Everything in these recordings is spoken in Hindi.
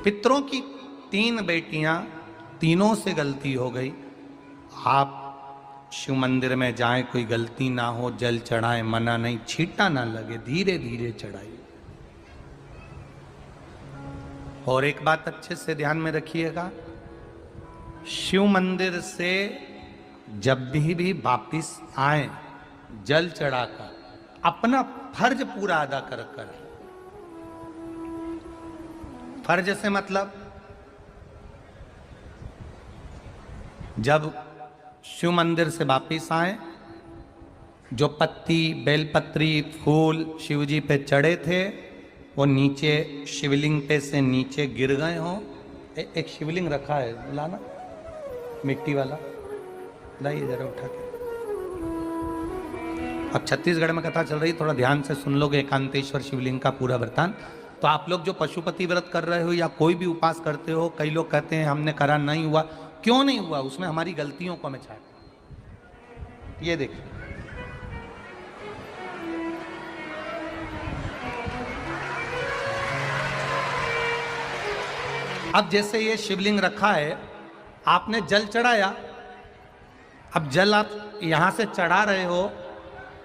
पितरों की 3 बेटियां, तीनों से गलती हो गई। आप शिव मंदिर में जाएं, कोई गलती ना हो, जल चढ़ाएं, मना नहीं, छींटा ना लगे, धीरे धीरे चढ़ाइए। और एक बात अच्छे से ध्यान में रखिएगा, शिव मंदिर से जब भी वापिस आए, जल चढ़ाकर अपना फर्ज पूरा अदा कर कर। फर्ज से मतलब जब शिव मंदिर से वापिस आए, जो पत्ती, बेलपत्री, फूल शिव जी पे चढ़े थे वो नीचे शिवलिंग पे से नीचे गिर गए हों। एक शिवलिंग रखा है, लाना मिट्टी वाला, लाइए जरा उठा के। अब छत्तीसगढ़ में कथा चल रही, थोड़ा ध्यान से सुन लोगे एकांतेश्वर शिवलिंग का पूरा वृतांत। तो आप लोग जो पशुपति व्रत कर रहे हो या कोई भी उपास करते हो, कई लोग कहते हैं हमने करा नहीं हुआ। क्यों नहीं हुआ? उसमें हमारी गलतियों को हमें छाट। ये देखिए, अब जैसे ये शिवलिंग रखा है, आपने जल चढ़ाया, अब जल आप यहां से चढ़ा रहे हो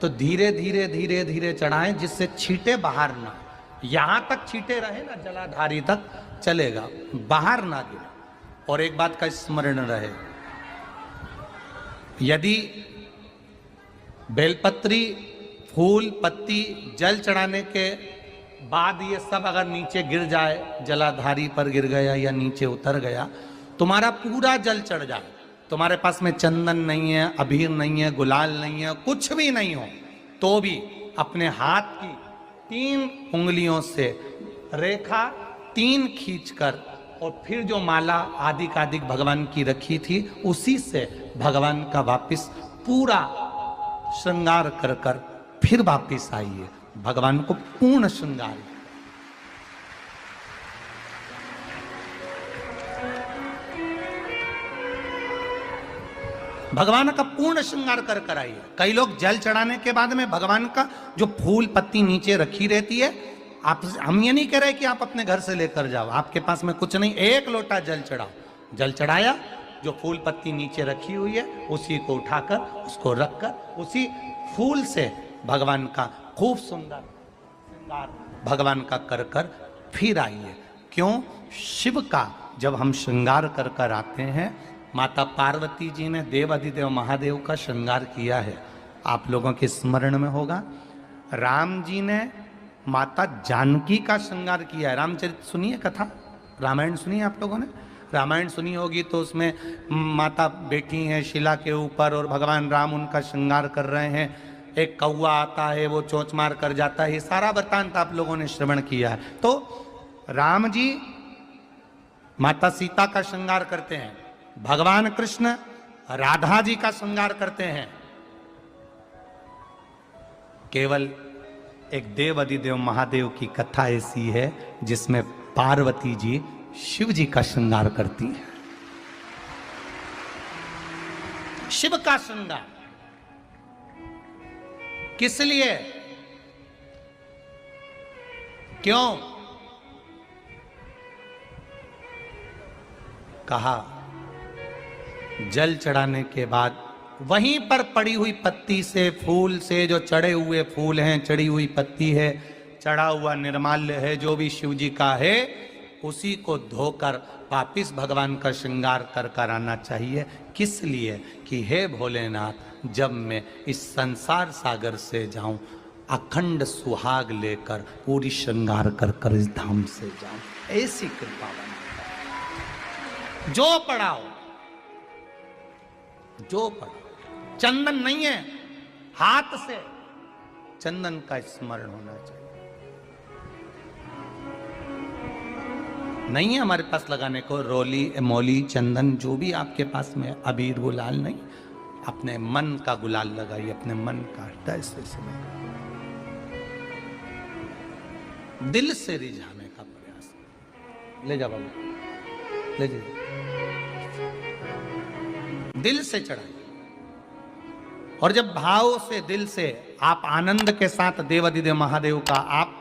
तो धीरे धीरे धीरे धीरे चढ़ाएं, जिससे छींटे बाहर ना, यहां तक छींटे रहे ना, जलाधारी तक चलेगा, बाहर ना गिरे। और एक बात का स्मरण रहे, यदि बेलपत्री, फूल, पत्ती जल चढ़ाने के बाद ये सब अगर नीचे गिर जाए, जलाधारी पर गिर गया या नीचे उतर गया, तुम्हारा पूरा जल चढ़ जाए, तुम्हारे पास में चंदन नहीं है, अबीर नहीं है, गुलाल नहीं है, कुछ भी नहीं हो, तो भी अपने हाथ की 3 उंगलियों से रेखा 3 खींचकर और फिर जो माला आदिकादिक भगवान की रखी थी उसी से भगवान का वापिस पूरा श्रृंगार कर कर फिर वापिस आइए, भगवान को पूर्ण श्रृंगार। भगवान का पूर्ण श्रृंगार कर कर आइए। कई लोग जल चढ़ाने के बाद में भगवान का जो फूल पत्ती नीचे रखी रहती है, आप, हम ये नहीं कह रहे कि आप अपने घर से लेकर जाओ, आपके पास में कुछ नहीं, 1 लोटा जल चढ़ाओ, जल चढ़ाया, जो फूल पत्ती नीचे रखी हुई है उसी को उठाकर उसको रखकर उसी फूल से भगवान का खूब सुंदर श्रृंगार भगवान का कर कर फिर आइए। क्यों? शिव का जब हम श्रृंगार कर कर आते हैं, माता पार्वती जी ने देवाधिदेव महादेव का श्रृंगार किया है, आप लोगों के स्मरण में होगा। राम जी ने माता जानकी का श्रृंगार किया है। रामचरित सुनिए कथा, रामायण सुनिए, आप लोगों ने रामायण सुनी होगी, तो उसमें माता बैठी हैं शिला के ऊपर और भगवान राम उनका श्रृंगार कर रहे हैं। एक कौवा आता है, वो चोंच मार कर जाता है, ये सारा वृत्तांत आप लोगों ने श्रवण किया है। तो राम जी माता सीता का श्रृंगार करते हैं, भगवान कृष्ण राधा जी का श्रृंगार करते हैं। केवल एक देव अधिदेव महादेव की कथा ऐसी है जिसमें पार्वती जी शिव जी का श्रृंगार करती है। शिव का श्रृंगार किस लिए? क्यों? कहा जल चढ़ाने के बाद वहीं पर पड़ी हुई पत्ती से, फूल से, जो चढ़े हुए फूल हैं, चढ़ी हुई पत्ती है, चढ़ा हुआ निर्माल्य है, जो भी शिव जी का है, उसी को धोकर वापिस भगवान का श्रृंगार कर कर आना चाहिए। किस लिए? कि हे भोलेनाथ, जब मैं इस संसार सागर से जाऊं, अखंड सुहाग लेकर पूरी श्रृंगार कर कर इस धाम से जाऊं, ऐसी कृपा बना। जो पढ़ाओ, जो पढ़ाओ, चंदन नहीं है, हाथ से चंदन का स्मरण होना चाहिए। नहीं है हमारे पास लगाने को रोली, मौली, चंदन, जो भी आपके पास में, अबीर, गुलाल नहीं, अपने मन का गुलाल लगाइए, अपने मन का हृदय से दिल से रिझाने का प्रयास। ले जा बाबू, ले जा, दिल से चढ़ाइए। और जब भाव से, दिल से आप आनंद के साथ देवाधिदेव महादेव का आप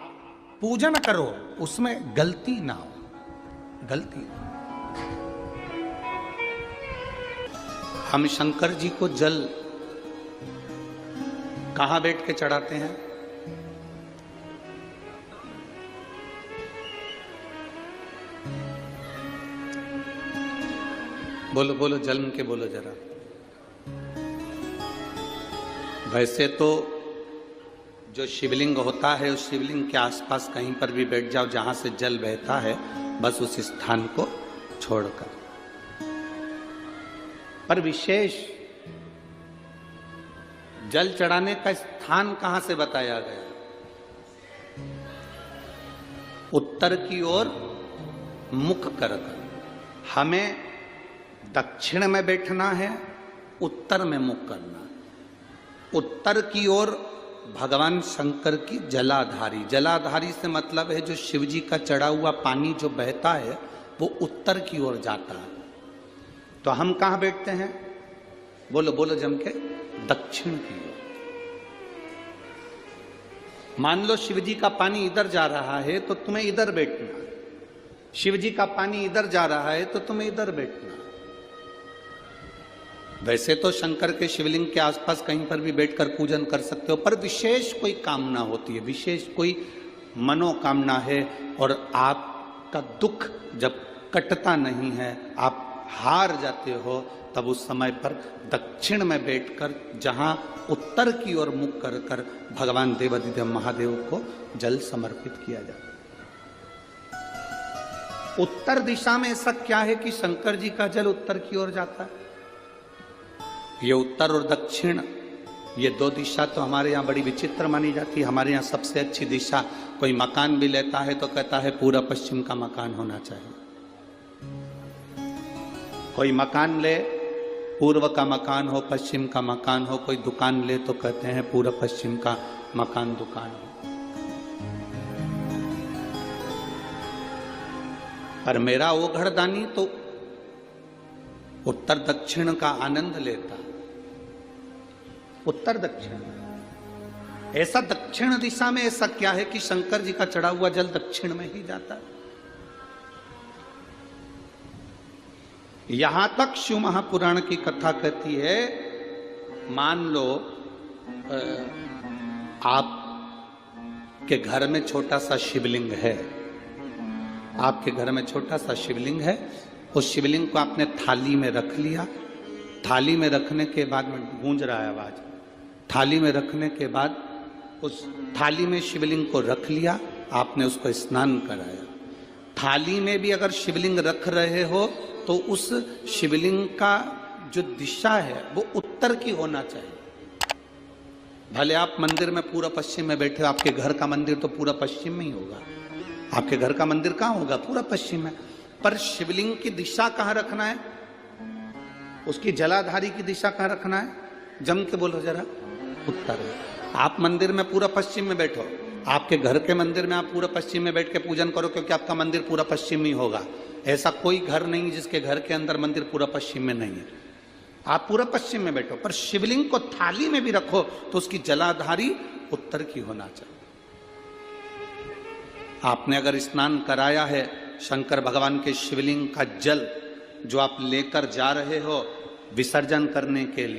पूजन करो, उसमें गलती ना हो। गलती। हम शंकर जी को जल कहां बैठ के चढ़ाते हैं? बोलो बोलो, जल के बोलो जरा। वैसे तो जो शिवलिंग होता है उस शिवलिंग के आसपास कहीं पर भी बैठ जाओ जहां से जल बहता है, बस उस स्थान को छोड़कर। पर विशेष जल चढ़ाने का स्थान कहां से बताया गया? उत्तर की ओर मुख कर। हमें दक्षिण में बैठना है, उत्तर में मुख करना। उत्तर की ओर भगवान शंकर की जलाधारी, जलाधारी से मतलब है जो शिव जी का चढ़ा हुआ पानी जो बहता है वो उत्तर की ओर जाता है। तो हम कहां बैठते हैं? बोलो बोलो जम के, दक्षिण की ओर। मान लो शिव जी का पानी इधर जा रहा है तो तुम्हें इधर बैठना, शिव जी का पानी इधर जा रहा है तो तुम्हें इधर बैठना। वैसे तो शंकर के शिवलिंग के आसपास कहीं पर भी बैठकर पूजन कर सकते हो, पर विशेष कोई कामना होती है, विशेष कोई मनोकामना है और आपका दुख जब कटता नहीं है, आप हार जाते हो, तब उस समय पर दक्षिण में बैठकर जहां उत्तर की ओर मुख कर कर भगवान देवाधिदेव महादेव को जल समर्पित किया जाता है। उत्तर दिशा में ऐसा क्या है कि शंकर जी का जल उत्तर की ओर जाता है? ये उत्तर और दक्षिण, ये दो दिशा तो हमारे यहाँ बड़ी विचित्र मानी जाती है। हमारे यहाँ सबसे अच्छी दिशा, कोई मकान भी लेता है तो कहता है पूरा पश्चिम का मकान होना चाहिए। कोई मकान ले, पूर्व का मकान हो, पश्चिम का मकान हो। कोई दुकान ले तो कहते हैं पूरा पश्चिम का मकान दुकान हो। पर मेरा वो घरदानी तो उत्तर दक्षिण का आनंद लेता, उत्तर दक्षिण। ऐसा दक्षिण दिशा में ऐसा क्या है कि शंकर जी का चढ़ा हुआ जल दक्षिण में ही जाता है? यहां तक शिव महापुराण की कथा कहती है, मान लो आप के घर में छोटा सा शिवलिंग है, आपके घर में छोटा सा शिवलिंग है, उस शिवलिंग को आपने थाली में रख लिया। थाली में रखने के बाद में गूंज रहा है आवाज, थाली में रखने के बाद उस थाली में शिवलिंग को रख लिया, आपने उसको स्नान कराया। थाली में भी अगर शिवलिंग रख रहे हो तो उस शिवलिंग का जो दिशा है वो उत्तर की होना चाहिए। भले आप मंदिर में पूरा पश्चिम में बैठे हो, आपके घर का मंदिर तो पूरा पश्चिम में ही होगा। आपके घर का मंदिर कहाँ होगा? पूरा पश्चिम में। पर शिवलिंग की दिशा कहाँ रखना है? उसकी जलाधारी की दिशा कहाँ रखना है? जम के बोलो जरा, उत्तर में। आप मंदिर में पूरा पश्चिम में बैठो, आपके घर के मंदिर में आप पूरा पश्चिम में बैठ के पूजन करो, क्योंकि आपका मंदिर पूरा पश्चिम ही होगा। ऐसा कोई घर नहीं जिसके घर के अंदर मंदिर पूरा पश्चिम में नहीं है। आप पूरा पश्चिम में बैठो, पर शिवलिंग को थाली में भी रखो तो उसकी जलाधारी उत्तर की होना चाहिए। आपने अगर स्नान कराया है, शंकर भगवान के शिवलिंग का जल जो आप लेकर जा रहे हो विसर्जन करने के लिए,